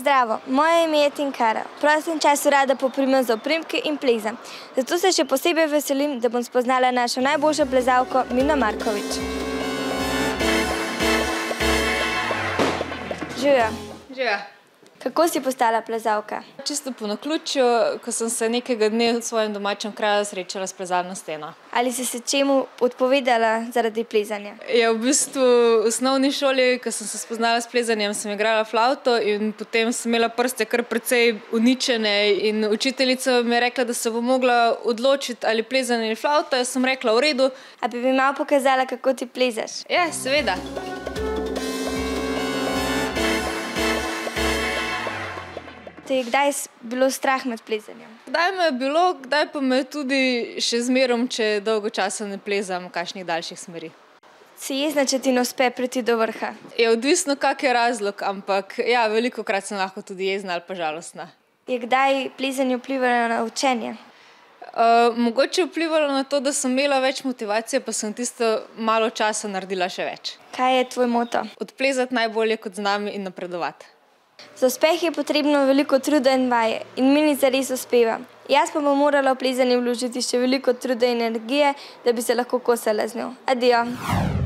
Zdravo, moje ime je Tinkara. V prostem času rada poprimem za oprimke in plezam. Zato se še posebej veselim, da bom spoznala našo najboljšo plezalko Mino Markovič. Živjo. Živjo. Kako si postala plezalka? Čisto po naključju, ko sem se nekega dne v svojem domačem kraju srečala s plezalno steno. Ali si se čemu odpovedala zaradi plezanja? Ja, v bistvu v osnovni šoli, ko sem se spoznala s plezanjem, sem igrala flavto in potem sem imela prste kar precej uničene in učiteljica mi je rekla, da se bom mogla odločiti ali plezanje ali flavta. Jaz sem rekla, v redu. A bi mi malo pokazala, kako ti plezaš? Ja, seveda. Te je kdaj bilo strah med plezanjem? Kdaj me je bilo, kdaj pa me tudi še zmerom, če dolgo časa ne plezam kakšnih daljših smeri. Si jezna, če ti ne uspe priti do vrha? Je odvisno, kak je razlog, ampak ja, velikokrat sem lahko tudi jezna ali pa žalostna. Je kdaj plezanje vplivalo na učenje? Mogoče je vplivalo na to, da sem imela več motivacije, pa sem tisto malo časa naredila še več. Kaj je tvoj moto? Odplezati najbolje, kot znam, in napredovati. Za uspeh je potrebno veliko truda in vaje in Mini zares uspeva. Jaz pa bom morala v plezanje vložiti še veliko truda in energije, da bi se lahko kosala z njo. Adijo!